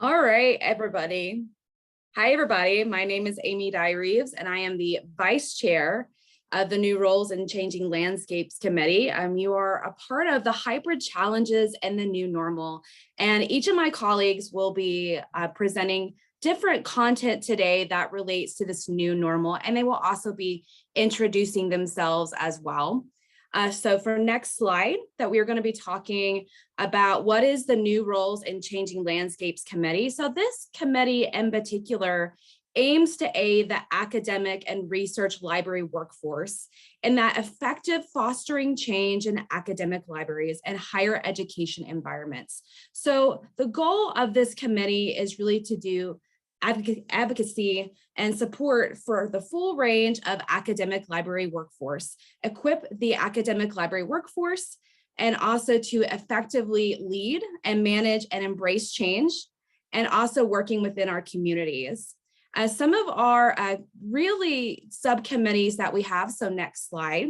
All right, everybody. Hi, everybody. My name is Amy Dye-Reeves, and I am the Vice Chair of the New Roles and Changing Landscapes Committee. You are a part of the hybrid challenges and the new normal. And each of my colleagues will be presenting different content today that relates to this new normal, and they will also be introducing themselves as well. So for next slide, that we are going to be talking about what is the New Roles in Changing Landscapes Committee. So this committee in particular aims to aid the academic and research library workforce in that effective fostering change in academic libraries and higher education environments. So the goal of this committee is really to do advocacy and support for the full range of academic library workforce, equip the academic library workforce, and also to effectively lead and manage and embrace change, and also working within our communities. Some of our really subcommittees that we have, so next slide,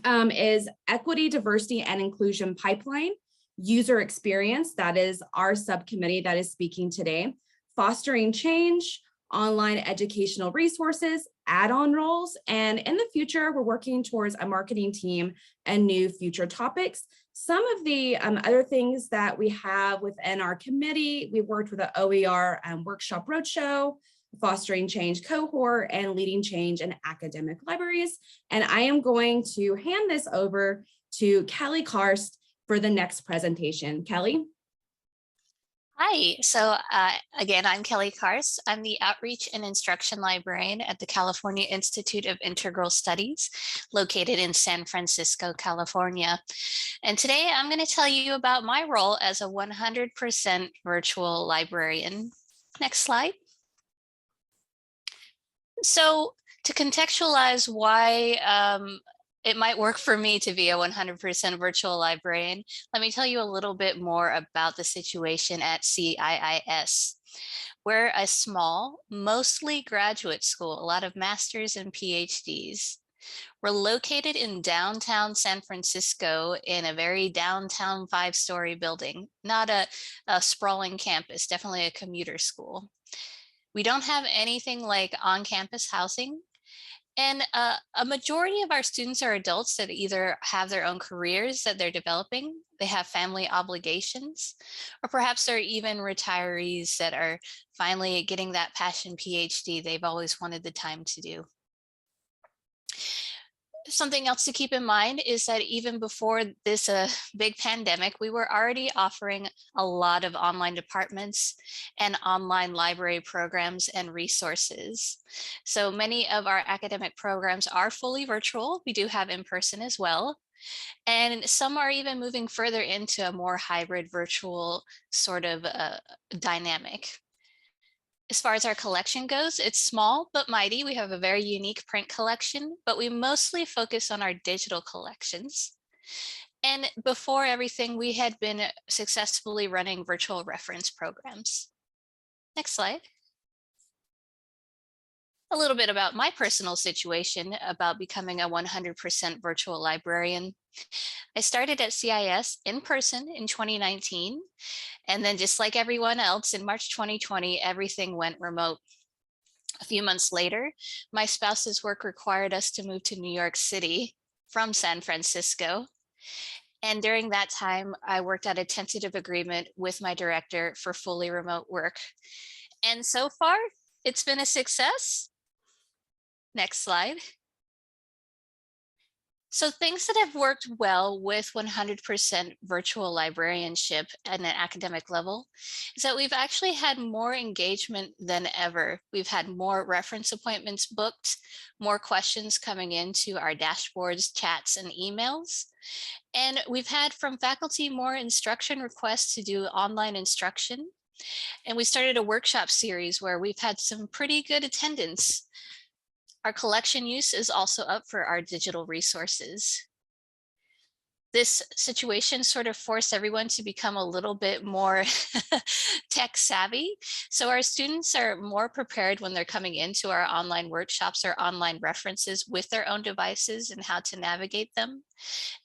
is Equity, Diversity, and Inclusion Pipeline, User Experience, that is our subcommittee that is speaking today, Fostering Change, Online Educational Resources, add-on roles, and in the future, we're working towards a marketing team and new future topics. Some of the other things that we have within our committee, we worked with the OER Workshop Roadshow, Fostering Change Cohort, and Leading Change in Academic Libraries. And I am going to hand this over to Kelly Karst for the next presentation. Kelly? Hi, so again, I'm Kelly Karst. I'm the Outreach and Instruction Librarian at the California Institute of Integral Studies, located in San Francisco, California. And today I'm going to tell you about my role as a 100% virtual librarian. Next slide. So to contextualize why it might work for me to be a 100% virtual librarian, let me tell you a little bit more about the situation at CIIS. We're a small, mostly graduate school, a lot of masters and PhDs. We're located in downtown San Francisco in a very downtown 5-story building, not a sprawling campus, definitely a commuter school. We don't have anything like on-campus housing. And a majority of our students are adults that either have their own careers that they're developing, they have family obligations, or perhaps they're even retirees that are finally getting that passion PhD they've always wanted the time to do. Something else to keep in mind is that even before this big pandemic, we were already offering a lot of online departments and online library programs and resources. So many of our academic programs are fully virtual. We do have in person as well. And some are even moving further into a more hybrid virtual sort of dynamic. As far as our collection goes, it's small but mighty. We have a very unique print collection, but we mostly focus on our digital collections. And before everything, we had been successfully running virtual reference programs. Next slide. A little bit about my personal situation about becoming a 100% virtual librarian. I started at CIS in person in 2019, and then just like everyone else, in March 2020, everything went remote. A few months later, my spouse's work required us to move to New York City from San Francisco. And during that time, I worked out a tentative agreement with my director for fully remote work. And so far, it's been a success. Next slide. So things that have worked well with 100% virtual librarianship at an academic level is that we've actually had more engagement than ever. We've had more reference appointments booked, more questions coming into our dashboards, chats, and emails. And we've had from faculty more instruction requests to do online instruction. And we started a workshop series where we've had some pretty good attendance. Our collection use is also up for our digital resources. This situation sort of forced everyone to become a little bit more tech savvy. So our students are more prepared when they're coming into our online workshops or online references with their own devices and how to navigate them.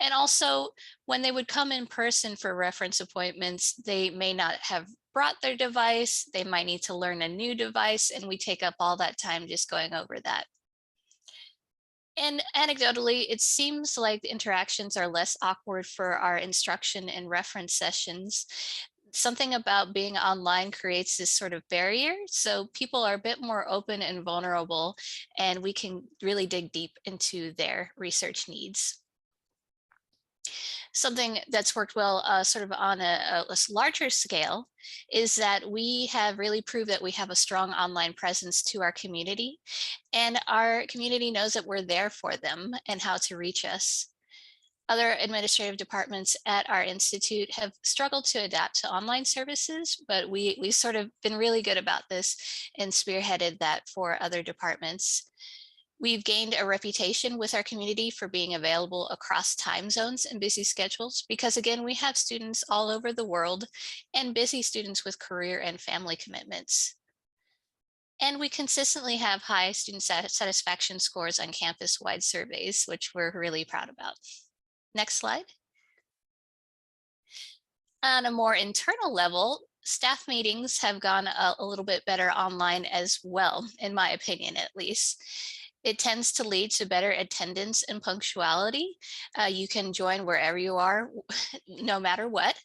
And also when they would come in person for reference appointments, they may not have brought their device, they might need to learn a new device, and we take up all that time just going over that. And anecdotally, it seems like the interactions are less awkward for our instruction and reference sessions. Something about being online creates this sort of barrier, so people are a bit more open and vulnerable, and we can really dig deep into their research needs. Something that's worked well sort of on a larger scale is that we have really proved that we have a strong online presence to our community, and our community knows that we're there for them and how to reach us. Other administrative departments at our institute have struggled to adapt to online services, but we've sort of been really good about this and spearheaded that for other departments. We've gained a reputation with our community for being available across time zones and busy schedules because, again, we have students all over the world and busy students with career and family commitments. And we consistently have high student satisfaction scores on campus-wide surveys, which we're really proud about. Next slide. On a more internal level, staff meetings have gone a little bit better online as well, in my opinion, at least. It tends to lead to better attendance and punctuality. You can join wherever you are, no matter what.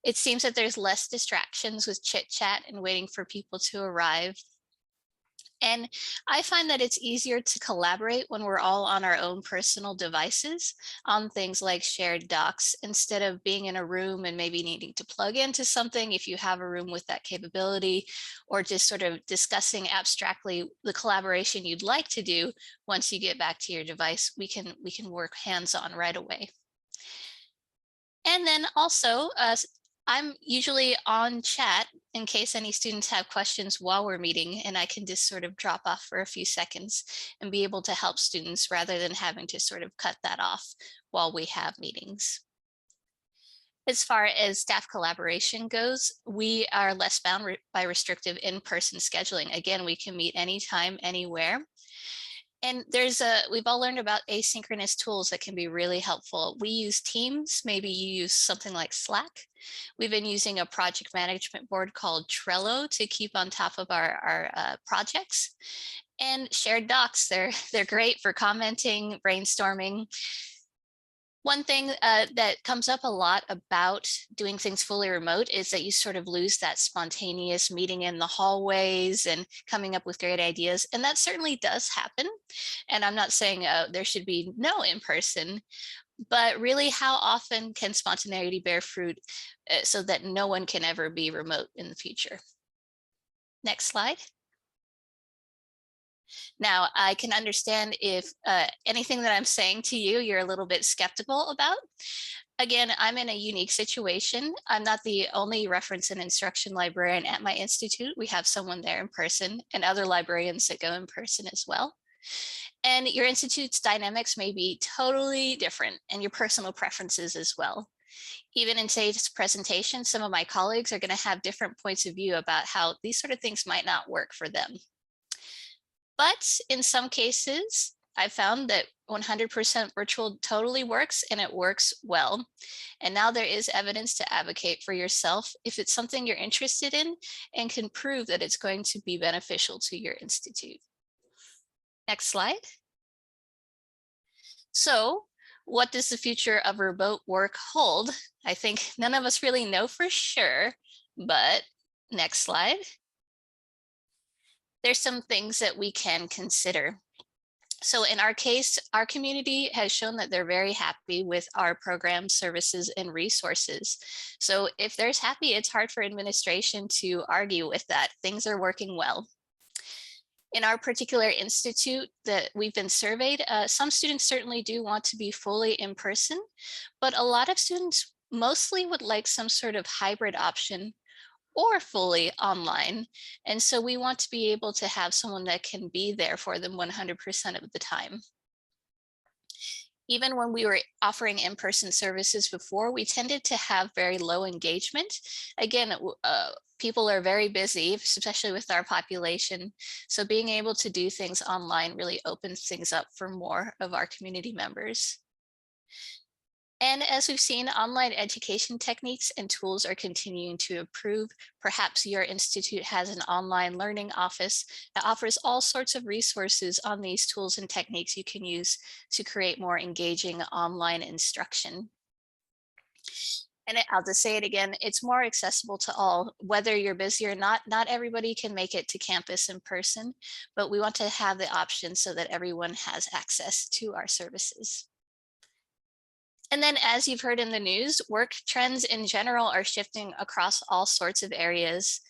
It seems that there's less distractions with chit chat and waiting for people to arrive. And I find that it's easier to collaborate when we're all on our own personal devices on things like shared docs, instead of being in a room and maybe needing to plug into something if you have a room with that capability, or just sort of discussing abstractly the collaboration you'd like to do. Once you get back to your device, we can work hands-on right away. And then also, I'm usually on chat in case any students have questions while we're meeting, and I can just sort of drop off for a few seconds and be able to help students rather than having to sort of cut that off while we have meetings. As far as staff collaboration goes, we are less bound by restrictive in-person scheduling. Again, we can meet anytime, anywhere. And we've all learned about asynchronous tools that can be really helpful. We use Teams, maybe you use something like Slack. We've been using a project management board called Trello to keep on top of our projects. And shared docs, they're great for commenting, brainstorming. One thing that comes up a lot about doing things fully remote is that you sort of lose that spontaneous meeting in the hallways and coming up with great ideas. And that certainly does happen. And I'm not saying there should be no in-person, but really, how often can spontaneity bear fruit so that no one can ever be remote in the future? Next slide. Now, I can understand if anything that I'm saying to you, you're a little bit skeptical about. Again, I'm in a unique situation. I'm not the only reference and instruction librarian at my institute. We have someone there in person and other librarians that go in person as well. And your institute's dynamics may be totally different, and your personal preferences as well. Even in today's presentation, some of my colleagues are going to have different points of view about how these sort of things might not work for them. But in some cases, I found that 100% virtual totally works, and it works well. And now there is evidence to advocate for yourself if it's something you're interested in and can prove that it's going to be beneficial to your institute. Next slide. So, what does the future of remote work hold? I think none of us really know for sure, but next slide. There's some things that we can consider. So in our case, our community has shown that they're very happy with our programs, services, and resources. So if they're happy, it's hard for administration to argue with that. Things are working well. In our particular institute that we've been surveyed, some students certainly do want to be fully in person, but a lot of students mostly would like some sort of hybrid option or fully online. And so we want to be able to have someone that can be there for them 100% of the time. Even when we were offering in-person services before, we tended to have very low engagement. Again, people are very busy, especially with our population. So being able to do things online really opens things up for more of our community members. And as we've seen, online education techniques and tools are continuing to improve. Perhaps your institute has an online learning office that offers all sorts of resources on these tools and techniques you can use to create more engaging online instruction. And I'll just say it again, it's more accessible to all, whether you're busy or not. Not everybody can make it to campus in person, but we want to have the option so that everyone has access to our services. And then, as you've heard in the news, work trends in general are shifting across all sorts of areas.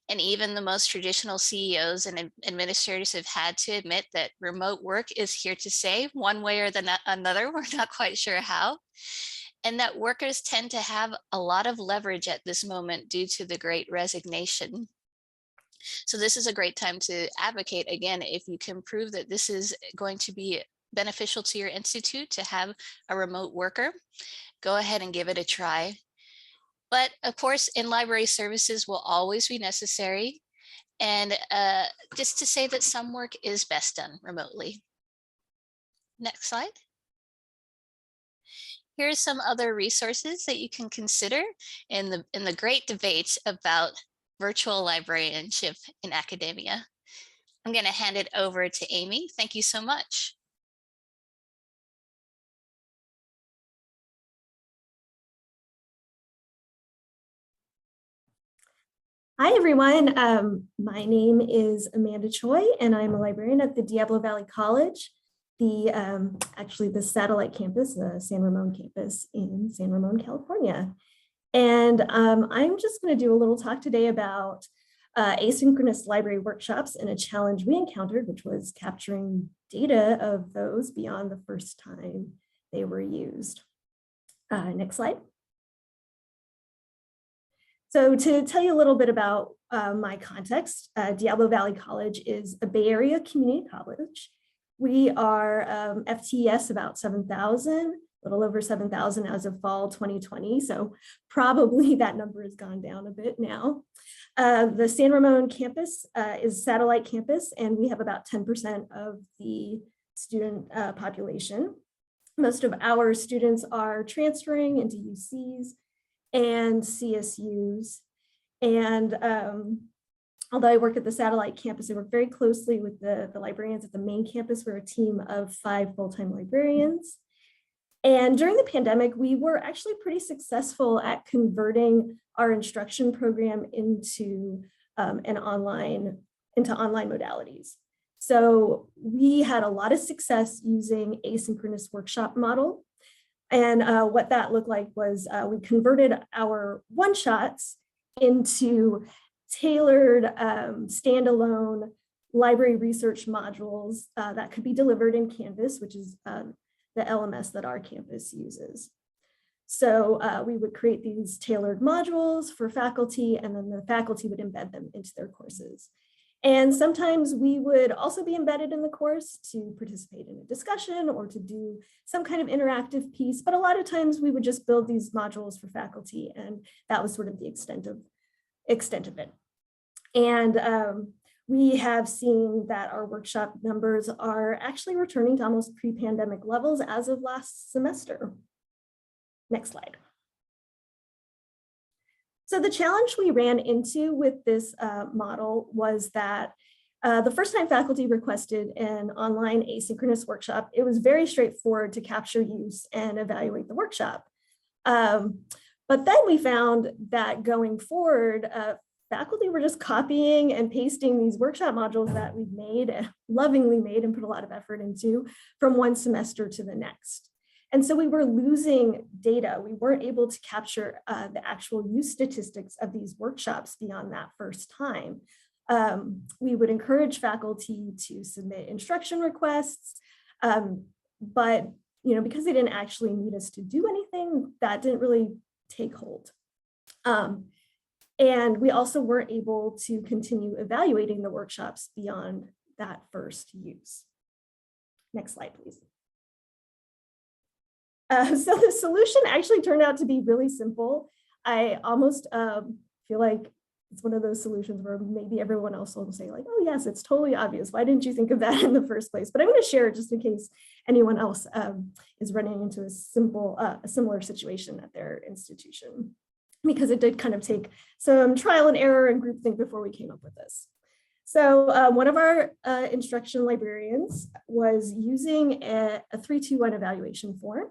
And even the most traditional CEOs and administrators have had to admit that remote work is here to stay one way or another. We're not quite sure how. And that workers tend to have a lot of leverage at this moment due to the great resignation. So this is a great time to advocate again, if you can prove that this is going to be beneficial to your institute to have a remote worker, go ahead and give it a try. But of course, in library services will always be necessary. And just to say that some work is best done remotely. Next slide. Here's some other resources that you can consider in the great debates about virtual librarianship in academia. I'm going to hand it over to Amy. Thank you so much. Hi, everyone. My name is Amanda Choi, and I'm a librarian at the Diablo Valley College, actually the satellite campus, the San Ramon campus in San Ramon, California. And I'm just going to do a little talk today about asynchronous library workshops and a challenge we encountered, which was capturing data of those beyond the first time they were used. Next slide. So to tell you a little bit about my context, Diablo Valley College is a Bay Area community college. We are FTES about 7,000, a little over 7,000 as of fall 2020. So probably that number has gone down a bit now. The San Ramon campus is a satellite campus, and we have about 10% of the student population. Most of our students are transferring into UCs and CSUs. And although I work at the satellite campus, I work very closely with the librarians at the main campus. We're a team of 5 full-time librarians. And during the pandemic, we were actually pretty successful at converting our instruction program into online modalities. So we had a lot of success using asynchronous workshop model. And what that looked like was we converted our one-shots into tailored standalone library research modules that could be delivered in Canvas, which is the LMS that our campus uses. So we would create these tailored modules for faculty, and then the faculty would embed them into their courses. And sometimes we would also be embedded in the course to participate in a discussion or to do some kind of interactive piece. But a lot of times we would just build these modules for faculty, and that was sort of the extent of it. And we have seen that our workshop numbers are actually returning to almost pre-pandemic levels as of last semester. Next slide. So the challenge we ran into with this model was that the first time faculty requested an online asynchronous workshop, it was very straightforward to capture use and evaluate the workshop. But then we found that going forward, faculty were just copying and pasting these workshop modules that we've made, lovingly made and put a lot of effort into, from one semester to the next. And so we were losing data. We weren't able to capture the actual use statistics of these workshops beyond that first time. We would encourage faculty to submit instruction requests, but because they didn't actually need us to do anything, that didn't really take hold. And we also weren't able to continue evaluating the workshops beyond that first use. Next slide, please. So the solution actually turned out to be really simple. I almost feel like it's one of those solutions where maybe everyone else will say like, oh yes, it's totally obvious. Why didn't you think of that in the first place? But I'm going to share it just in case anyone else is running into a similar situation at their institution, because it did kind of take some trial and error and groupthink before we came up with this. So one of our instruction librarians was using a 3-2-1 evaluation form.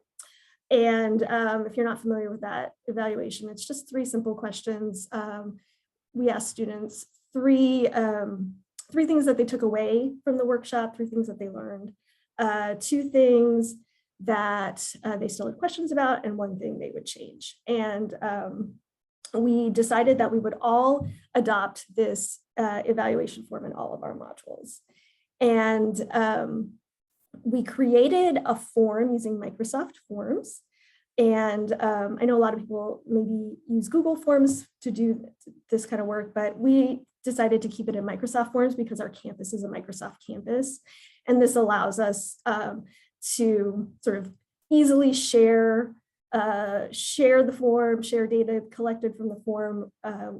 And if you're not familiar with that evaluation, it's just 3 simple questions. We asked students three things that they took away from the workshop, 3 things that they learned, 2 things that they still had questions about, and 1 thing they would change. And we decided that we would all adopt this evaluation form in all of our modules. And we created a form using Microsoft Forms. And I know a lot of people maybe use Google Forms to do this kind of work, but we decided to keep it in Microsoft Forms because our campus is a Microsoft campus. And this allows us to sort of easily share the form, share data collected from the form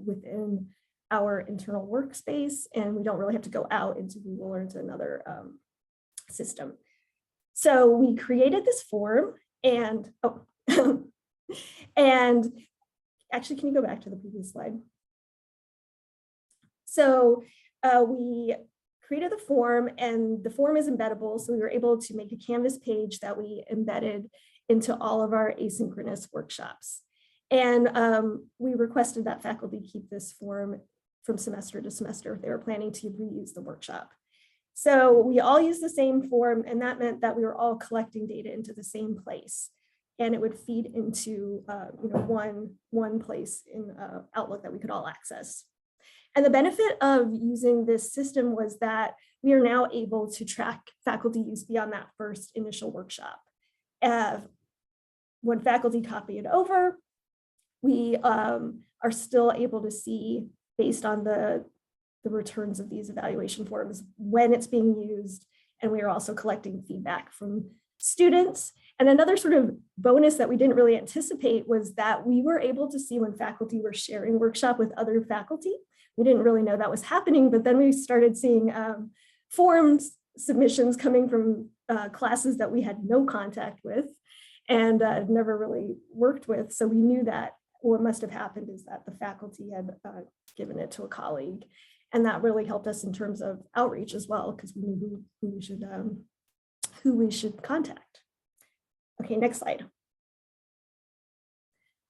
within our internal workspace. And we don't really have to go out into Google or into another system. So we created this form and, and actually, can you go back to the previous slide? So we created the form, and the form is embeddable. So we were able to make a Canvas page that we embedded into all of our asynchronous workshops. And we requested that faculty keep this form from semester to semester if they were planning to reuse the workshop. So we all used the same form, and that meant that we were all collecting data into the same place, and it would feed into one place in Outlook that we could all access. And the benefit of using this system was that we are now able to track faculty use beyond that first initial workshop. When faculty copy it over, we are still able to see, based on the returns of these evaluation forms, when it's being used, and we are also collecting feedback from students. And another sort of bonus that we didn't really anticipate was that we were able to see when faculty were sharing workshop with other faculty. We didn't really know that was happening, but then we started seeing forms submissions coming from classes that we had no contact with and never really worked with. So we knew that what must have happened is that the faculty had given it to a colleague. And that really helped us in terms of outreach as well, because we knew who we should contact. Okay, next slide.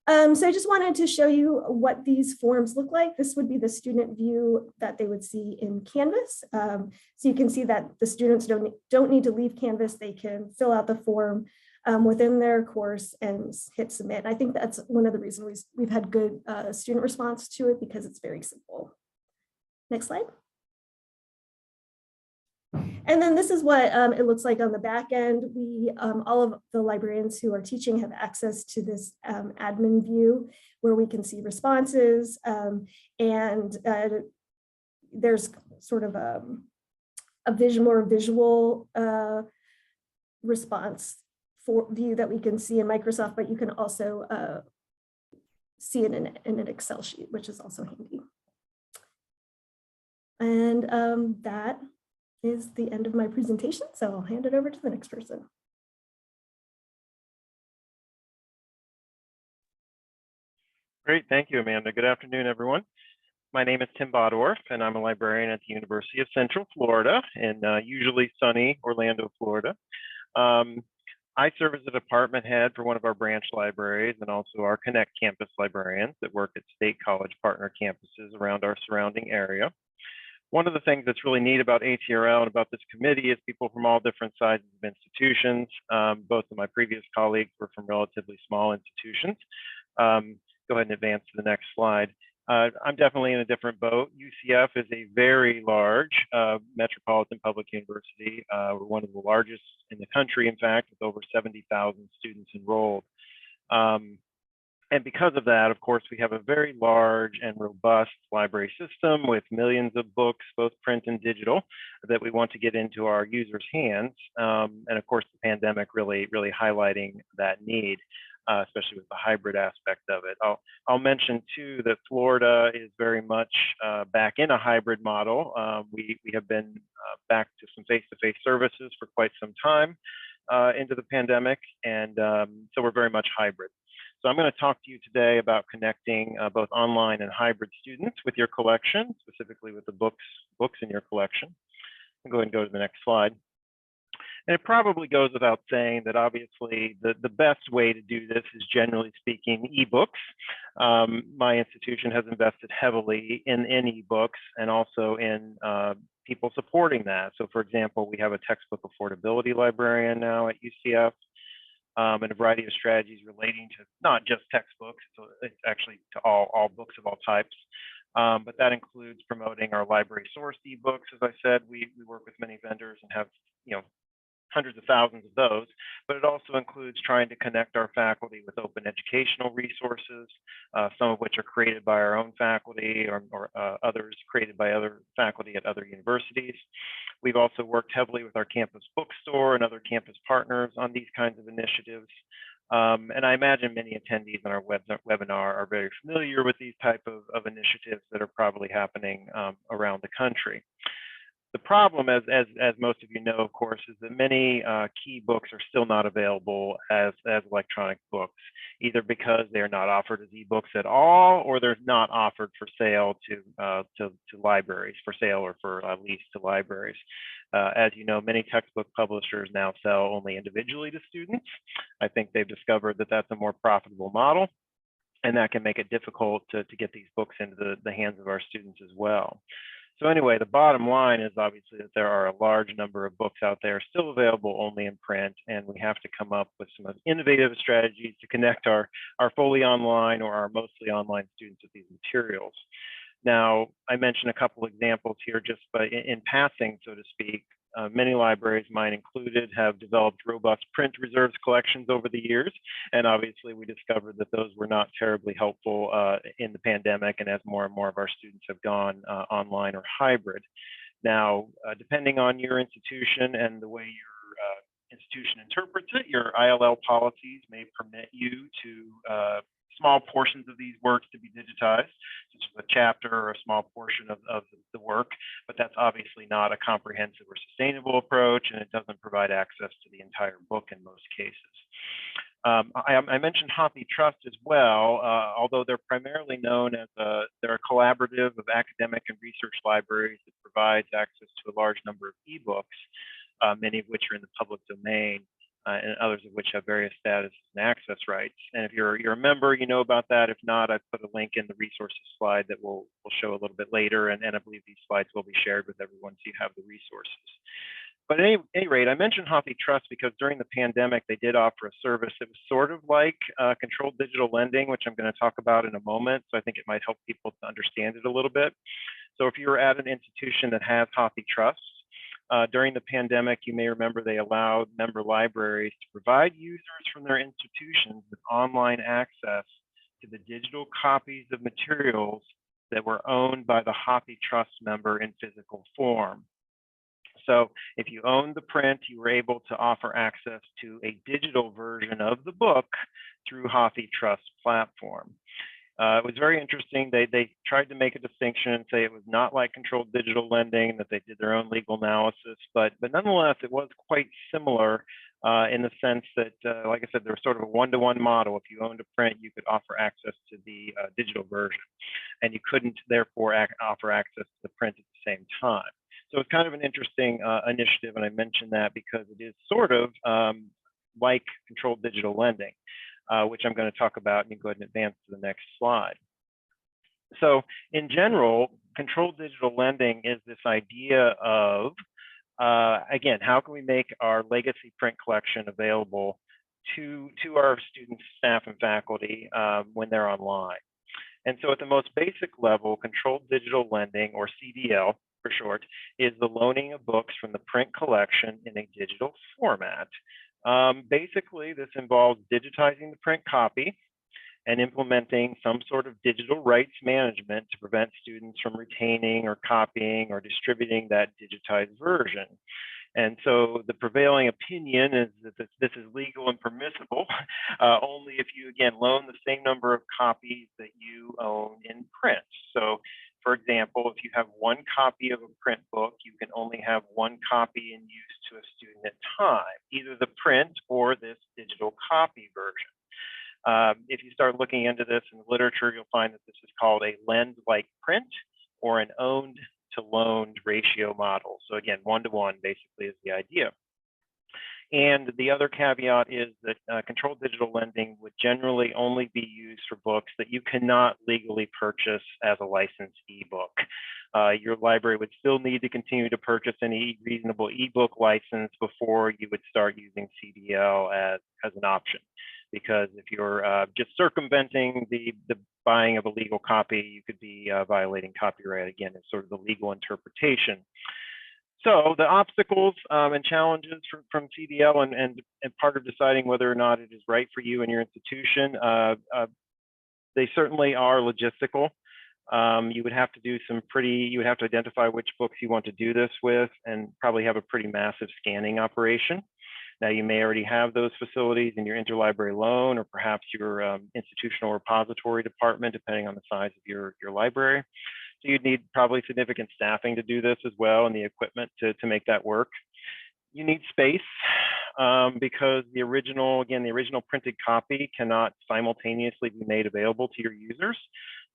So I just wanted to show you what these forms look like. This would be the student view that they would see in Canvas. So you can see that the students don't need to leave Canvas. They can fill out the form within their course and hit submit. I think that's one of the reasons we've had good student response to it, because it's very simple. Next slide. And then this is what it looks like on the back end. We, all of the librarians who are teaching have access to this admin view where we can see responses, and there's sort of a more visual response view that we can see in Microsoft, but you can also see it in an Excel sheet, which is also handy. And that is the end of my presentation. So I'll hand it over to the next person. Great, thank you, Amanda. Good afternoon, everyone. My name is Tim Bodorf, and I'm a librarian at the University of Central Florida in usually sunny Orlando, Florida. I serve as a department head for one of our branch libraries and also our Connect campus librarians that work at state college partner campuses around our surrounding area. One of the things that's really neat about ACRL and about this committee is people from all different sizes of institutions. Both of my previous colleagues were from relatively small institutions. Go ahead and advance to the next slide. I'm definitely in a different boat. UCF is a very large metropolitan public university. We're one of the largest in the country, in fact, with over 70,000 students enrolled. And because of that, of course, we have a very large and robust library system with millions of books, both print and digital, that we want to get into our users' hands. And of course, the pandemic really highlighting that need. especially with the hybrid aspect of it. I'll mention too that Florida is very much back in a hybrid model. We have been back to some face-to-face services for quite some time into the pandemic, and so we're very much hybrid. So I'm going to talk to you today about connecting both online and hybrid students with your collection, specifically with the books in your collection. I'll go ahead and go to the next slide. And it probably goes without saying that obviously the best way to do this is, generally speaking, ebooks. My institution has invested heavily in ebooks and also in people supporting that. So for example, we have a textbook affordability librarian now at UCF. And a variety of strategies relating to not just textbooks, so it's actually to all books of all types. But that includes promoting our library sourced ebooks. As I said, we work with many vendors and have hundreds of thousands of those, but it also includes trying to connect our faculty with open educational resources, some of which are created by our own faculty or others created by other faculty at other universities. We've also worked heavily with our campus bookstore and other campus partners on these kinds of initiatives. And I imagine many attendees on our webinar are very familiar with these type of initiatives that are probably happening around the country. The problem, as most of you know, of course, is that many key books are still not available as electronic books, either because they're not offered as ebooks at all, or they're not offered for sale to libraries, for sale or for lease to libraries. As you know, many textbook publishers now sell only individually to students. I think they've discovered that that's a more profitable model, and that can make it difficult to get these books into the hands of our students as well. So anyway, the bottom line is obviously that there are a large number of books out there still available only in print, and we have to come up with some innovative strategies to connect our fully online or our mostly online students with these materials. Now, I mentioned a couple examples here just in passing, so to speak. Many libraries, mine included, have developed robust print reserves collections over the years, and obviously we discovered that those were not terribly helpful in the pandemic, and as more and more of our students have gone online or hybrid. Now, depending on your institution and the way your institution interprets it, your ILL policies may permit you to small portions of these works to be digitized, such as a chapter or a small portion of the work, but that's obviously not a comprehensive or sustainable approach, and it doesn't provide access to the entire book in most cases. I mentioned HapiTrust as well, although they're primarily known as they're a collaborative of academic and research libraries that provides access to a large number of ebooks, many of which are in the public domain. And others of which have various statuses and access rights. And if you're a member, you know about that. If not, I've put a link in the resources slide that we'll show a little bit later. And I believe these slides will be shared with everyone so you have the resources. But at any rate, I mentioned HapiTrust because during the pandemic, they did offer a service that was sort of like controlled digital lending, which I'm going to talk about in a moment. So I think it might help people to understand it a little bit. So if you're at an institution that has HapiTrust, during the pandemic, you may remember they allowed member libraries to provide users from their institutions with online access to the digital copies of materials that were owned by the HapiTrust member in physical form. So if you owned the print, you were able to offer access to a digital version of the book through HapiTrust platform. It was very interesting. They tried to make a distinction and say it was not like controlled digital lending, that they did their own legal analysis, but nonetheless, it was quite similar in the sense that, like I said, there was sort of a one-to-one model. If you owned a print, you could offer access to the digital version, and you couldn't therefore offer access to the print at the same time. So it's kind of an interesting initiative, and I mentioned that because it is sort of like controlled digital lending. Which I'm going to talk about, and you can go ahead and advance to the next slide. So in general, controlled digital lending is this idea of, again, how can we make our legacy print collection available to our students, staff, and faculty when they're online? And so at the most basic level, controlled digital lending, or CDL for short, is the loaning of books from the print collection in a digital format. Basically, this involves digitizing the print copy and implementing some sort of digital rights management to prevent students from retaining or copying or distributing that digitized version. And so the prevailing opinion is that this is legal and permissible only if you, again, loan the same number of copies that you own in print. So for example, if you have one copy of a print book, you can only have one copy in use to a student at a time, either the print or this digital copy version. If you start looking into this in the literature, you'll find that this is called a lend-like print or an owned to loaned ratio model. So again, 1-to-1 basically is the idea. And the other caveat is that controlled digital lending would generally only be used for books that you cannot legally purchase as a licensed ebook. Your library would still need to continue to purchase any reasonable ebook license before you would start using CDL as an option. Because if you're just circumventing the buying of a legal copy, you could be violating copyright. Again, it's sort of the legal interpretation. So the obstacles and challenges from CDL and part of deciding whether or not it is right for you and your institution, they certainly are logistical. You would have to do you would have to identify which books you want to do this with and probably have a pretty massive scanning operation. Now, you may already have those facilities in your interlibrary loan or perhaps your institutional repository department, depending on the size of your library. So you'd need probably significant staffing to do this as well and the equipment to make that work. You need space because the original printed copy cannot simultaneously be made available to your users.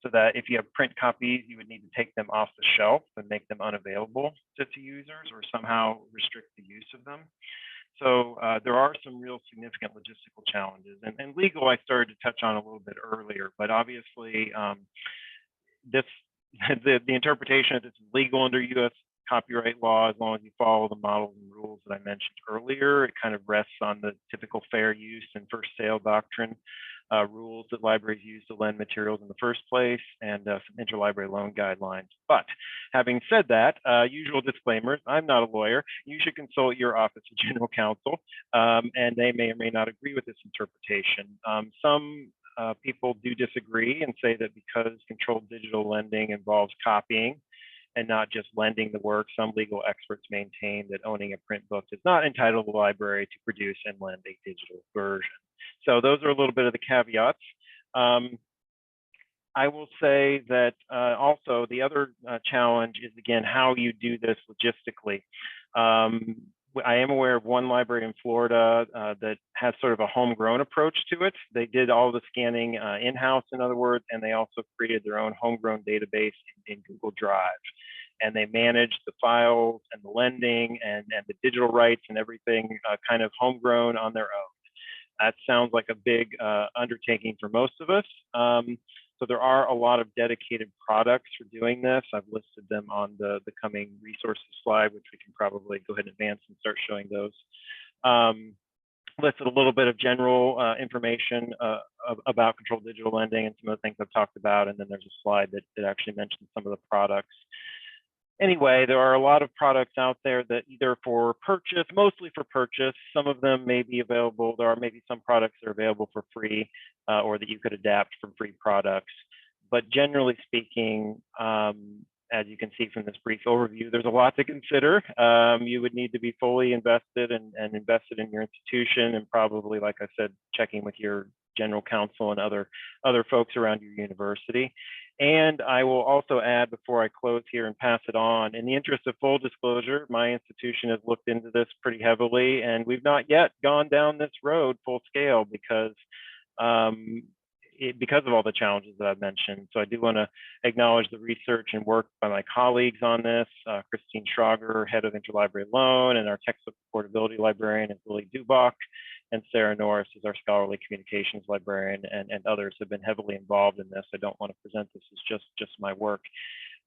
So that if you have print copies, you would need to take them off the shelf and make them unavailable to users or somehow restrict the use of them. So there are some real significant logistical challenges. And legal, I started to touch on a little bit earlier, but obviously the interpretation of this is legal under U.S. copyright law as long as you follow the models and rules that I mentioned earlier. It kind of rests on the typical fair use and first sale doctrine rules that libraries use to lend materials in the first place and some interlibrary loan guidelines. But having said that, usual disclaimers, I'm not a lawyer. You should consult your Office of General Counsel and they may or may not agree with this interpretation. Some people do disagree and say that because controlled digital lending involves copying and not just lending the work, some legal experts maintain that owning a print book does not entitle the library to produce and lend a digital version. So those are a little bit of the caveats. I will say that also the other challenge is, again, how you do this logistically. I am aware of one library in Florida that has sort of a homegrown approach to it. They did all the scanning in-house, in other words, and they also created their own homegrown database in Google Drive. And they managed the files and the lending and the digital rights and everything kind of homegrown on their own. That sounds like a big undertaking for most of us. So there are a lot of dedicated products for doing this. I've listed them on the coming resources slide, which we can probably go ahead and advance and start showing those. Listed a little bit of general information about controlled digital lending and some of the things I've talked about. And then there's a slide that actually mentions some of the products. Anyway, there are a lot of products out there that either for purchase, mostly for purchase, some of them may be available. There are maybe some products that are available for free or that you could adapt from free products. But generally speaking, as you can see from this brief overview, there's a lot to consider. You would need to be fully invested and invested in your institution and probably, like I said, checking with your general counsel and other folks around your university. And I will also add before I close here and pass it on, in the interest of full disclosure, my institution has looked into this pretty heavily and we've not yet gone down this road full scale because of all the challenges that I've mentioned. So I do want to acknowledge the research and work by my colleagues on this. Christine Schrager, head of interlibrary loan, and our textbook portability librarian is Lily Dubach, and Sarah Norris is our scholarly communications librarian, and others have been heavily involved in this. I don't want to present this as just my work.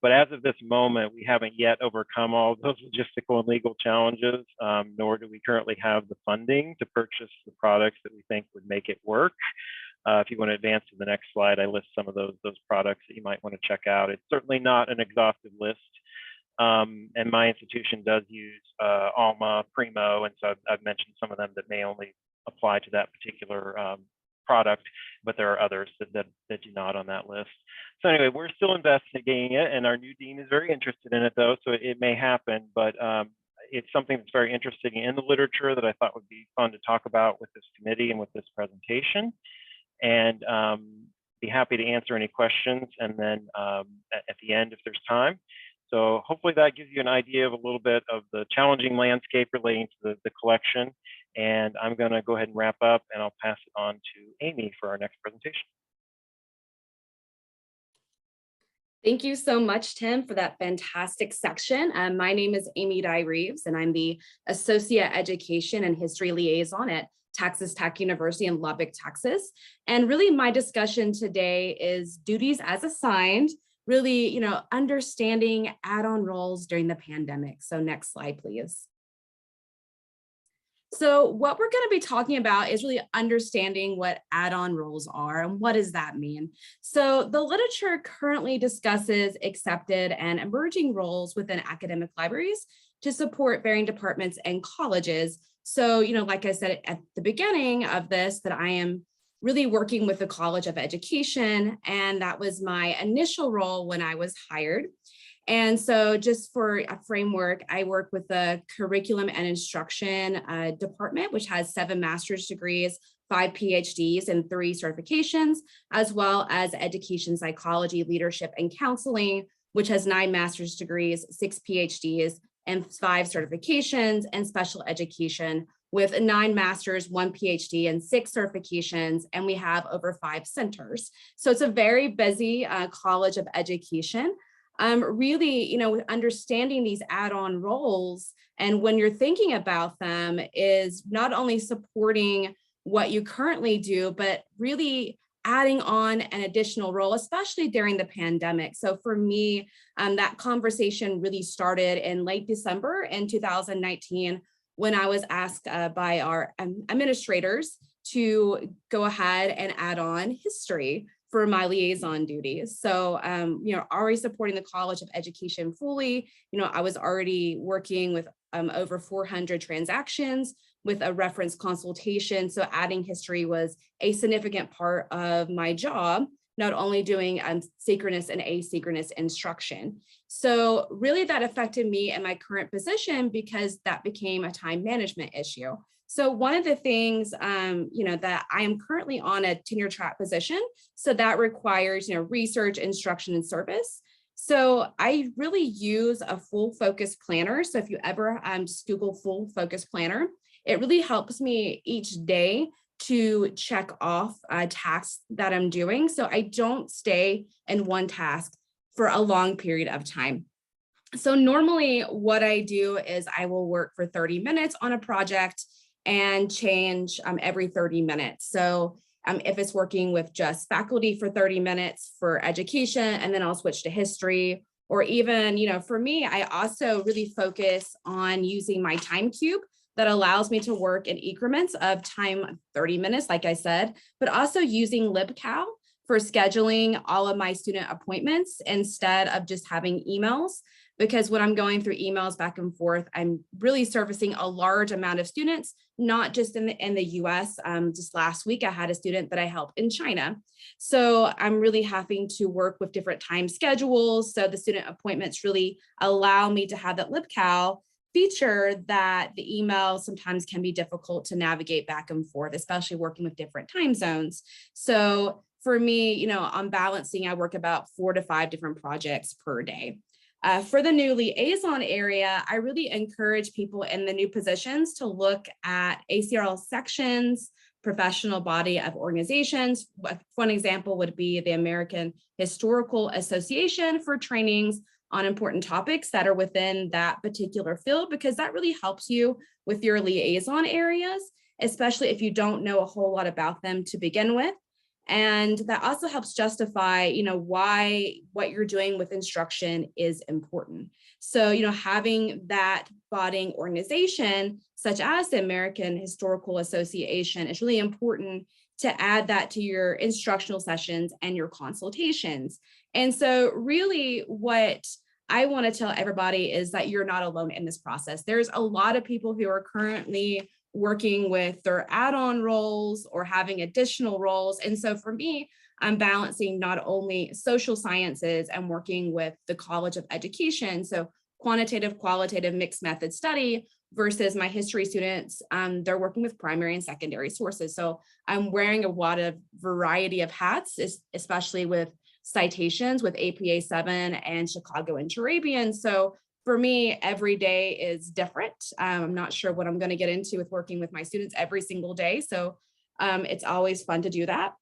But as of this moment, we haven't yet overcome all of those logistical and legal challenges, nor do we currently have the funding to purchase the products that we think would make it work. If you want to advance to the next slide, I list some of those products that you might want to check out. It's certainly not an exhaustive list. And my institution does use Alma, Primo, and so I've mentioned some of them that may only apply to that particular product, but there are others that do not on that list. So anyway, we're still investigating it, and our new dean is very interested in it though, so it may happen, but it's something that's very interesting in the literature that I thought would be fun to talk about with this committee and with this presentation. And be happy to answer any questions, and then at the end if there's time. So hopefully that gives you an idea of a little bit of the challenging landscape relating to the collection. And I'm going to go ahead and wrap up, and I'll pass it on to Amy for our next presentation. Thank you so much, Tim, for that fantastic section. My name is Amy Dye-Reeves, and I'm the Associate Education and History Liaison at Texas Tech University in Lubbock, Texas. And really my discussion today is duties as assigned, really, understanding add-on roles during the pandemic. So next slide, please. So what we're going to be talking about is really understanding what add-on roles are and what does that mean. So the literature currently discusses accepted and emerging roles within academic libraries to support varying departments and colleges. So, like I said at the beginning of this, that I am really working with the College of Education, and that was my initial role when I was hired. And so just for a framework, I work with the Curriculum and Instruction department, which has 7 master's degrees, 5 PhDs, and 3 certifications, as well as Education Psychology, Leadership, and Counseling, which has 9 master's degrees, 6 PhDs, and 5 certifications, and Special Education with 9 masters, 1 PhD, and 6 certifications, and we have over 5 centers. So it's a very busy College of Education. Really, understanding these add-on roles, and when you're thinking about them, is not only supporting what you currently do, but really adding on an additional role, especially during the pandemic. So for me, that conversation really started in late December in 2019, when I was asked by our administrators to go ahead and add on history for my liaison duties. So, already supporting the College of Education fully. I was already working with over 400 transactions with a reference consultation. So adding history was a significant part of my job, not only doing synchronous and asynchronous instruction. So really that affected me in my current position because that became a time management issue. So one of the things, that I am currently on a tenure track position. So that requires, research, instruction, and service. So I really use a full focus planner. So if you ever just Google full focus planner, it really helps me each day to check off tasks that I'm doing. So I don't stay in one task for a long period of time. So normally what I do is I will work for 30 minutes on a project and change every 30 minutes. So if it's working with just faculty for 30 minutes for education, and then I'll switch to history, or even, for me, I also really focus on using my time cube that allows me to work in increments of time, 30 minutes, like I said, but also using LibCal for scheduling all of my student appointments instead of just having emails. Because when I'm going through emails back and forth, I'm really servicing a large amount of students, not just in the US. Just last week, I had a student that I helped in China. So I'm really having to work with different time schedules. So the student appointments really allow me to have that LibCal feature that the email sometimes can be difficult to navigate back and forth, especially working with different time zones. So for me, on balancing, I work about 4 to 5 different projects per day. For the new liaison area, I really encourage people in the new positions to look at ACRL sections, professional body of organizations. One example would be the American Historical Association for trainings on important topics that are within that particular field, because that really helps you with your liaison areas, especially if you don't know a whole lot about them to begin with. And that also helps justify, why what you're doing with instruction is important. So, having that bodying organization, such as the American Historical Association, is really important to add that to your instructional sessions and your consultations. And so really what I want to tell everybody is that you're not alone in this process. There's a lot of people who are currently working with their add-on roles or having additional roles. And so for me, I'm balancing not only social sciences and working with the College of Education, so quantitative, qualitative, mixed method study versus my history students, they're working with primary and secondary sources. So I'm wearing a lot of variety of hats, especially with citations with APA 7 and Chicago and Turabian. So for me, every day is different. I'm not sure what I'm going to get into with working with my students every single day. So it's always fun to do that.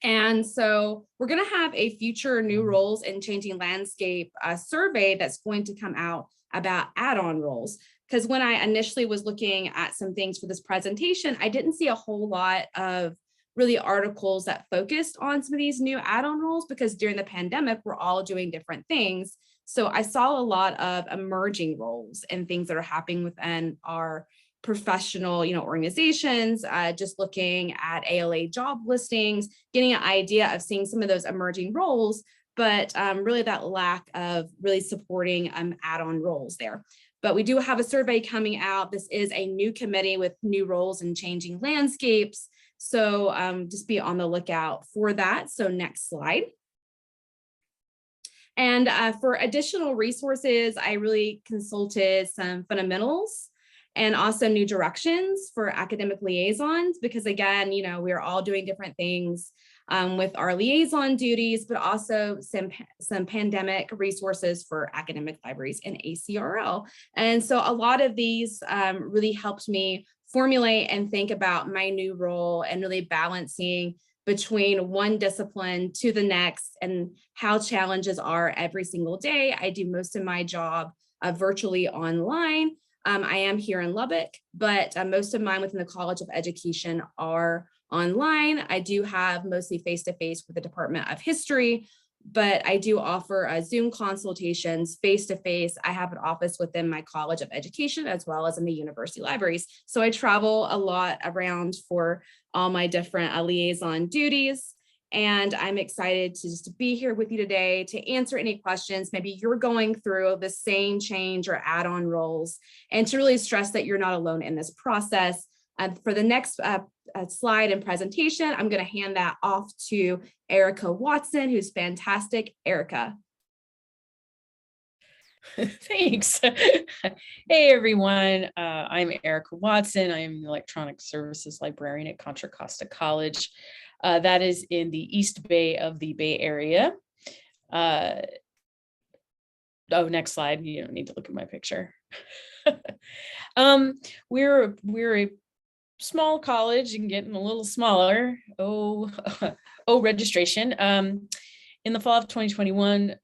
And so we're going to have a future new roles in changing landscape survey that's going to come out about add-on roles. Because when I initially was looking at some things for this presentation, I didn't see a whole lot of really articles that focused on some of these new add-on roles, because during the pandemic, we're all doing different things. So I saw a lot of emerging roles and things that are happening within our professional, organizations, just looking at ALA job listings, getting an idea of seeing some of those emerging roles, but really that lack of really supporting add-on roles there. But we do have a survey coming out. This is a new committee with new roles and changing landscapes. So just be on the lookout for that. So next slide. And for additional resources, I really consulted some fundamentals and also new directions for academic liaisons, because again, we're all doing different things with our liaison duties, but also some pandemic resources for academic libraries and ACRL. And so a lot of these really helped me formulate and think about my new role and really balancing between one discipline to the next and how challenges are every single day. I do most of my job virtually online. I am here in Lubbock, but most of mine within the College of Education are online. I do have mostly face-to-face with the Department of History, but I do offer Zoom consultations face-to-face. I have an office within my College of Education as well as in the university libraries. So I travel a lot around for all my different liaison duties. And I'm excited to just be here with you today to answer any questions. Maybe you're going through the same change or add-on roles, and to really stress that you're not alone in this process. For the next slide and presentation, I'm going to hand that off to Erica Watson, who's fantastic. Erica. Thanks. Hey, everyone. I'm Erica Watson. I am the Electronic Services Librarian at Contra Costa College. That is in the East Bay of the Bay Area. Next slide. You don't need to look at my picture. We're a small college and getting a little smaller. Registration. In the fall of 2021,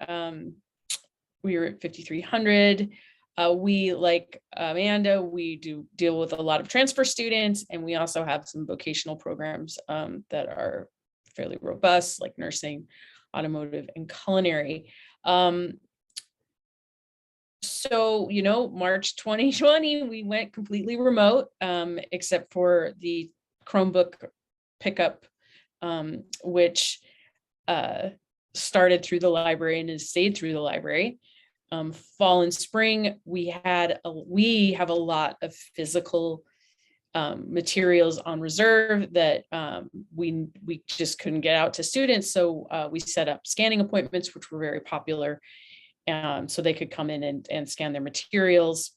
we were at 5,300. We, like Amanda, we do deal with a lot of transfer students, and we also have some vocational programs that are fairly robust, like nursing, automotive, and culinary. So, March 2020, we went completely remote, except for the Chromebook pickup, which started through the library and has stayed through the library. Fall and spring, we have a lot of physical materials on reserve that we just couldn't get out to students. So we set up scanning appointments, which were very popular, so they could come in and scan their materials.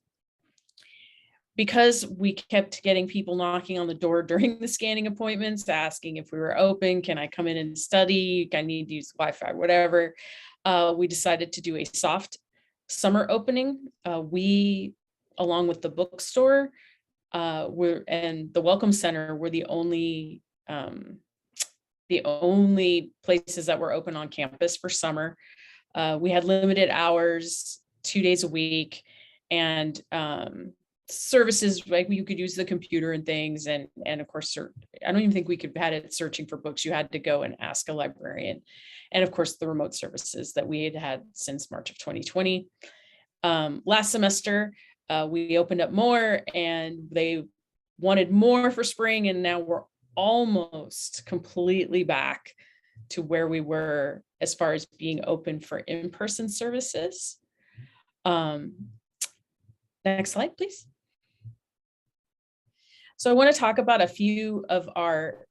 Because we kept getting people knocking on the door during the scanning appointments, asking if we were open, can I come in and study, I need to use Wi-Fi, whatever. We decided to do a soft summer opening. We, along with the bookstore and the Welcome Center, were the only places that were open on campus for summer. We had limited hours, 2 days a week, and services like you could use the computer and things, and of course, I don't even think we could had it searching for books. You had to go and ask a librarian, and of course the remote services that we had since March of 2020. Last semester we opened up more, and they wanted more for spring, and now we're almost completely back to where we were as far as being open for in-person services. Next slide, please. So I want to talk about a few of our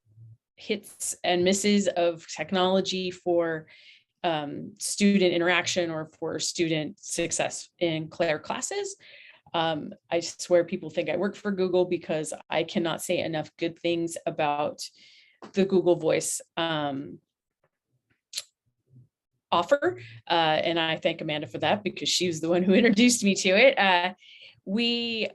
hits and misses of technology for student interaction or for student success in Claire classes. I swear people think I work for Google because I cannot say enough good things about the Google Voice offer. And I thank Amanda for that because she was the one who introduced me to it. We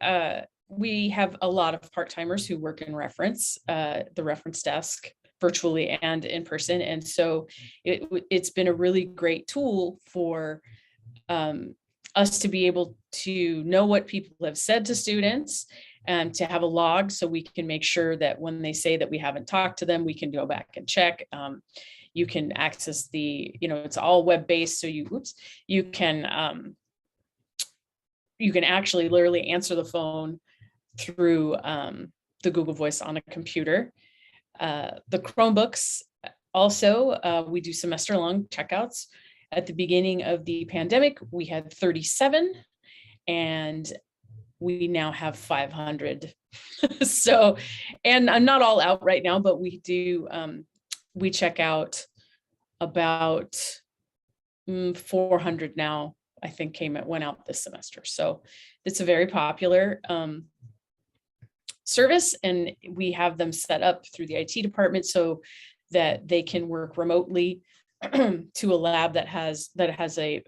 have a lot of part-timers who work in reference, the reference desk, virtually and in person. And so it's been a really great tool for us to be able to know what people have said to students and to have a log so we can make sure that when they say that we haven't talked to them, we can go back and check. You can access it's all web-based. So you can actually literally answer the phone through the Google Voice on a computer. The Chromebooks also, we do semester-long checkouts. At the beginning of the pandemic, we had 37 and we now have 500. So, and I'm not all out right now, but we do, we check out about 400 now, I think went out this semester. So it's a very popular service, and we have them set up through the IT department so that they can work remotely to a lab that has a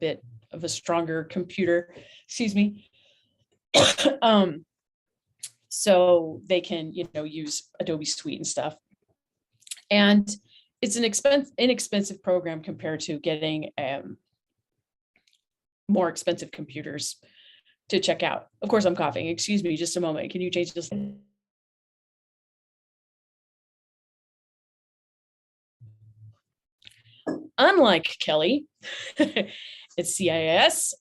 bit of a stronger computer, excuse me. So they can, use Adobe Suite and stuff. And it's an inexpensive program compared to getting more expensive computers to check out. Of course, I'm coughing. Excuse me, just a moment. Can you change this? Unlike Kelly at CIS,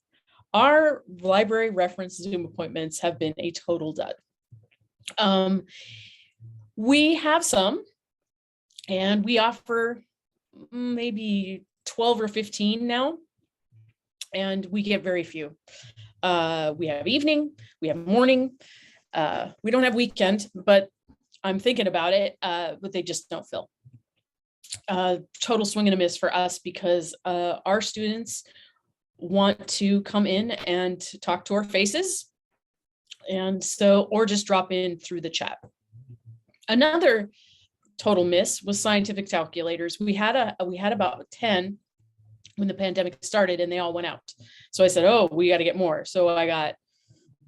our library reference Zoom appointments have been a total dud. We have some, and we offer maybe 12 or 15 now, and we get very few. We have evening, we have morning, we don't have weekend, but I'm thinking about it, but they just don't fill. Total swing and a miss for us because our students want to come in and talk to our faces, and so, or just drop in through the chat. Another total miss was scientific calculators. We had about 10 when the pandemic started, and they all went out. So I said, oh, we got to get more. So I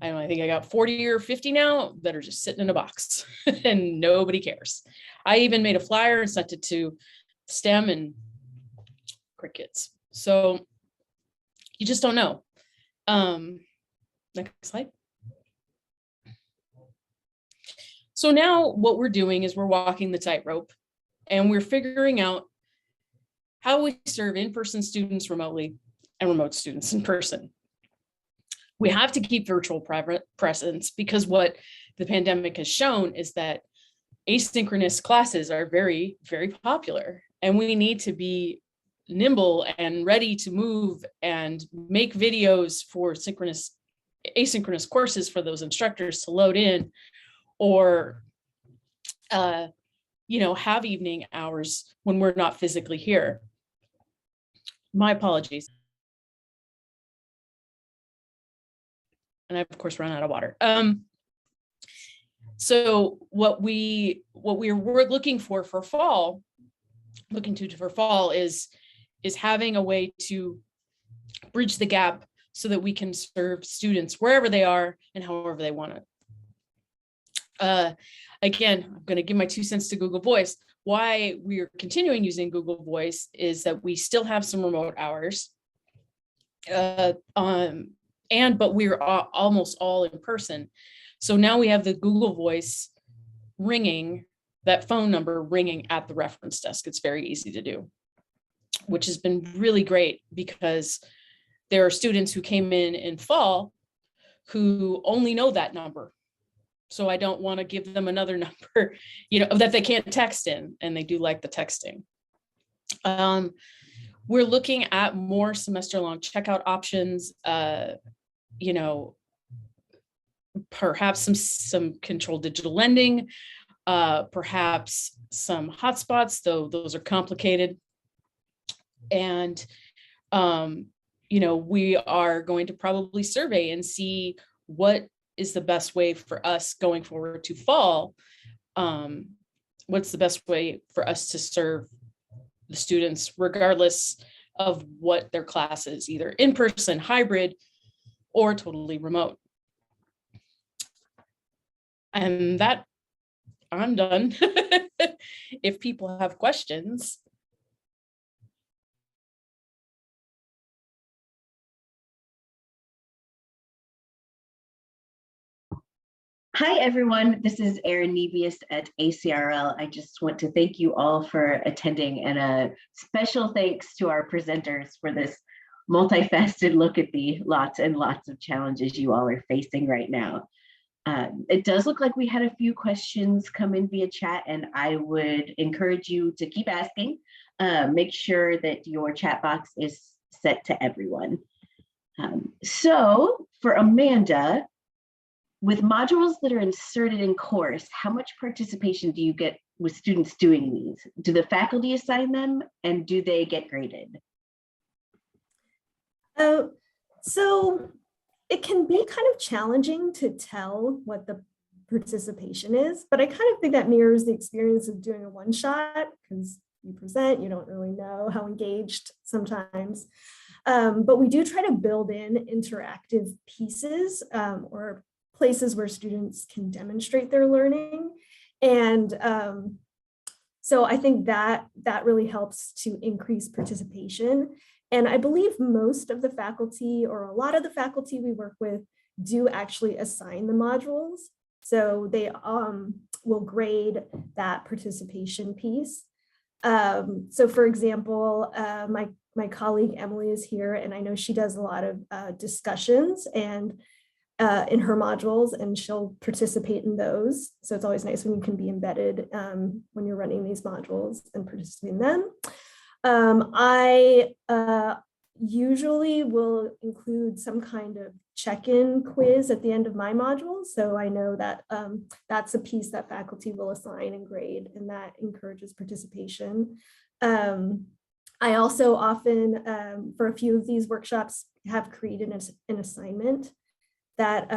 think I got 40 or 50 now that are just sitting in a box and nobody cares. I even made a flyer and sent it to STEM and crickets. So you just don't know. Next slide. So now what we're doing is we're walking the tightrope, and we're figuring out how we serve in-person students remotely and remote students in person. We have to keep virtual presence because what the pandemic has shown is that asynchronous classes are very, very popular, and we need to be nimble and ready to move and make videos for asynchronous courses for those instructors to load in, or have evening hours when we're not physically here. My apologies. And I, of course, run out of water. So what we're looking for fall is having a way to bridge the gap so that we can serve students wherever they are and however they want it. Again, I'm going to give my 2 cents to Google Voice. Why we're continuing using Google Voice is that we still have some remote hours, but we're almost all in person. So now we have the Google Voice ringing, that phone number ringing at the reference desk. It's very easy to do, which has been really great because there are students who came in fall who only know that number. So I don't want to give them another number, that they can't text in, and they do like the texting. We're looking at more semester-long checkout options, perhaps some controlled digital lending, perhaps some hotspots, though those are complicated. And, we are going to probably survey and see what is the best way for us going forward to fall. What's the best way for us to serve the students, regardless of what their class is, either in person, hybrid, or totally remote. And that, I'm done. If people have questions. Hi, everyone. This is Erin Nebius at ACRL. I just want to thank you all for attending, and a special thanks to our presenters for this multifaceted look at the lots and lots of challenges you all are facing right now. It does look like we had a few questions come in via chat, and I would encourage you to keep asking. Make sure that your chat box is set to everyone. So for Amanda, with modules that are inserted in course, how much participation do you get with students doing these? Do the faculty assign them, and do they get graded? So it can be kind of challenging to tell what the participation is, but I kind of think that mirrors the experience of doing a one-shot, because you present, you don't really know how engaged sometimes. But we do try to build in interactive pieces or places where students can demonstrate their learning. And so I think that really helps to increase participation. And I believe most of the faculty, or a lot of the faculty we work with, do actually assign the modules. So they will grade that participation piece. So for example, my colleague Emily is here, and I know she does a lot of discussions and in her modules, and she'll participate in those. So it's always nice when you can be embedded when you're running these modules and participate in them. I usually will include some kind of check-in quiz at the end of my module. So I know that that's a piece that faculty will assign and grade, and that encourages participation. I also often, for a few of these workshops, have created an assignment that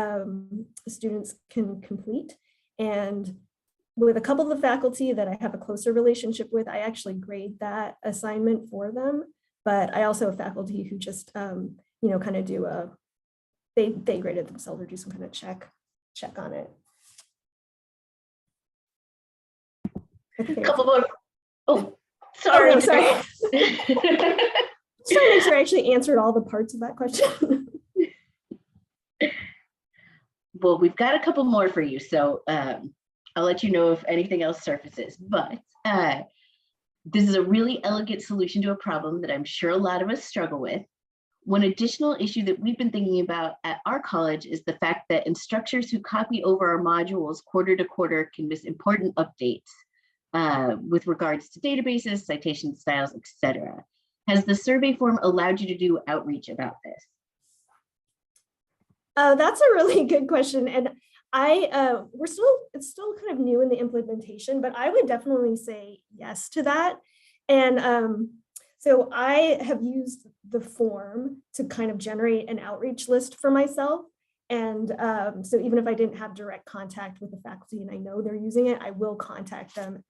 students can complete. And with a couple of the faculty that I have a closer relationship with, I actually grade that assignment for them. But I also have faculty who just, kind of do they grade it themselves or do some kind of check on it. A couple more. Oh, sorry. Oh, no, sorry. Just trying to make sure I actually answered all the parts of that question. Well, we've got a couple more for you, so I'll let you know if anything else surfaces. But this is a really elegant solution to a problem that I'm sure a lot of us struggle with. One additional issue that we've been thinking about at our college is the fact that instructors who copy over our modules quarter to quarter can miss important updates with regards to databases, citation styles, etc. Has the survey form allowed you to do outreach about this? That's a really good question. And it's still kind of new in the implementation, but I would definitely say yes to that. And so I have used the form to kind of generate an outreach list for myself. And so even if I didn't have direct contact with the faculty and I know they're using it, I will contact them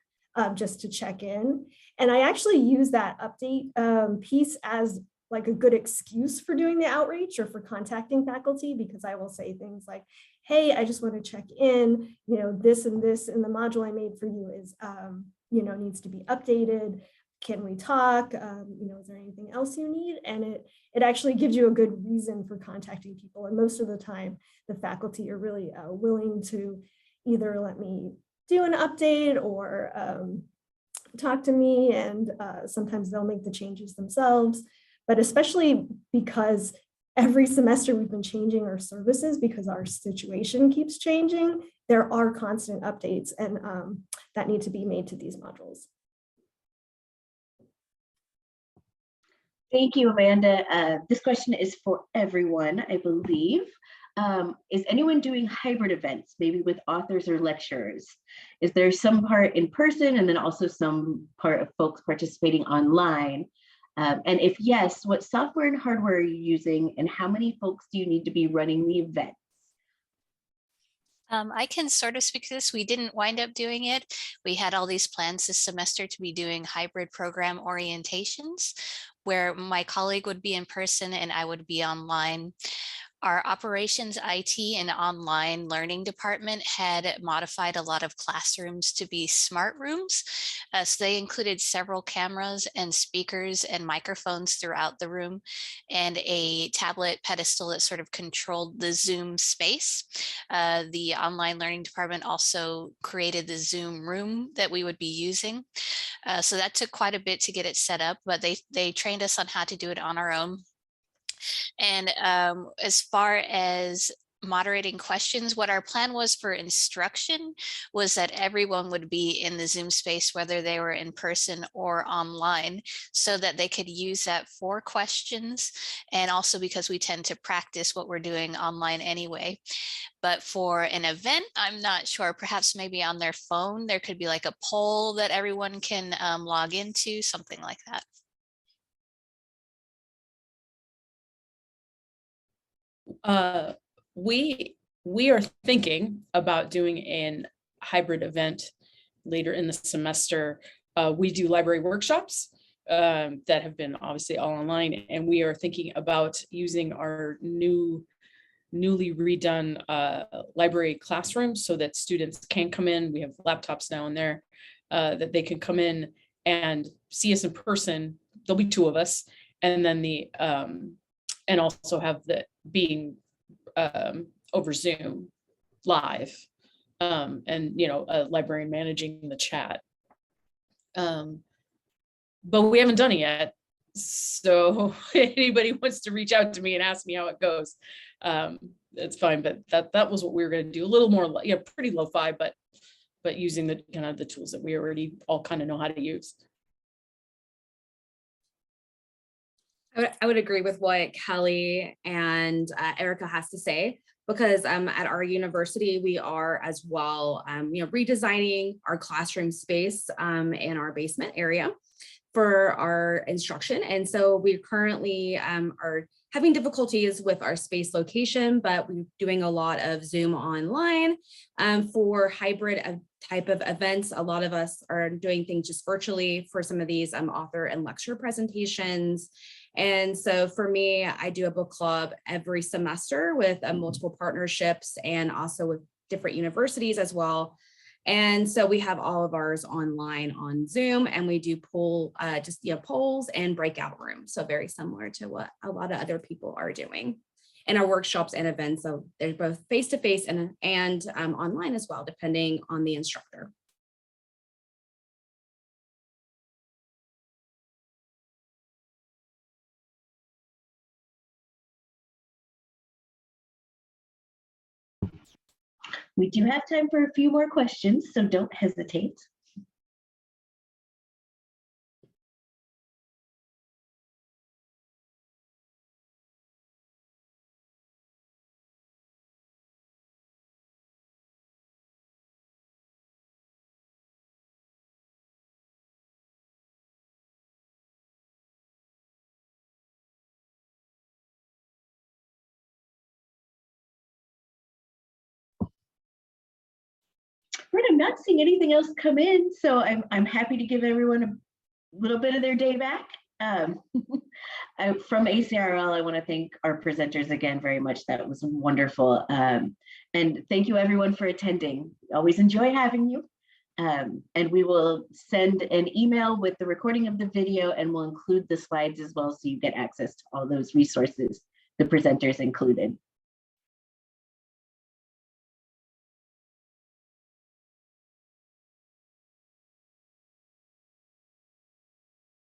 just to check in. And I actually use that update piece as like a good excuse for doing the outreach or for contacting faculty, because I will say things like, hey, I just want to check in, this and this in the module I made for you is, needs to be updated. Can we talk? Is there anything else you need? And it actually gives you a good reason for contacting people. And most of the time, the faculty are really willing to either let me do an update or talk to me. And sometimes they'll make the changes themselves. But especially because every semester we've been changing our services because our situation keeps changing, there are constant updates and that need to be made to these modules. Thank you, Amanda. This question is for everyone, I believe. Is anyone doing hybrid events, maybe with authors or lecturers? Is there some part in person and then also some part of folks participating online? And if yes, what software and hardware are you using, and how many folks do you need to be running the event? I can sort of speak to this. We didn't wind up doing it. We had all these plans this semester to be doing hybrid program orientations, where my colleague would be in person and I would be online. Our operations, IT, and online learning department had modified a lot of classrooms to be smart rooms. So they included several cameras and speakers and microphones throughout the room, and a tablet pedestal that sort of controlled the Zoom space. The online learning department also created the Zoom room that we would be using. So that took quite a bit to get it set up, but they trained us on how to do it on our own. And as far as moderating questions, what our plan was for instruction was that everyone would be in the Zoom space, whether they were in person or online, so that they could use that for questions. And also because we tend to practice what we're doing online anyway. But for an event, I'm not sure, perhaps maybe on their phone, there could be like a poll that everyone can log into, something like that. We are thinking about doing an hybrid event later in the semester. We do library workshops that have been obviously all online, and we are thinking about using our newly redone library classroom so that students can come in. We have laptops now in there that they can come in and see us in person. There'll be 2 of us, and then and also have the being over Zoom live, and a librarian managing the chat. But we haven't done it yet. So anybody wants to reach out to me and ask me how it goes, it's fine. But that was what we were going to do. A little more, pretty lo-fi, but using the kind of the tools that we already all kind of know how to use. I would agree with what Kelly and Erica has to say, because at our university, we are as well, redesigning our classroom space in our basement area for our instruction. And so we currently are having difficulties with our space location, but we're doing a lot of Zoom online for hybrid type of events. A lot of us are doing things just virtually for some of these author and lecture presentations. And so for me, I do a book club every semester with multiple partnerships and also with different universities as well. And so we have all of ours online on Zoom, and we do polls and breakout rooms. So very similar to what a lot of other people are doing in our workshops and events. So they're both face-to-face and online as well, depending on the instructor. We do have time for a few more questions, so don't hesitate. Right, I'm not seeing anything else come in, so I'm happy to give everyone a little bit of their day back. From ACRL, I want to thank our presenters again very much. That was wonderful. And thank you everyone for attending. Always enjoy having you. And we will send an email with the recording of the video, and we'll include the slides as well, so you get access to all those resources the presenters included.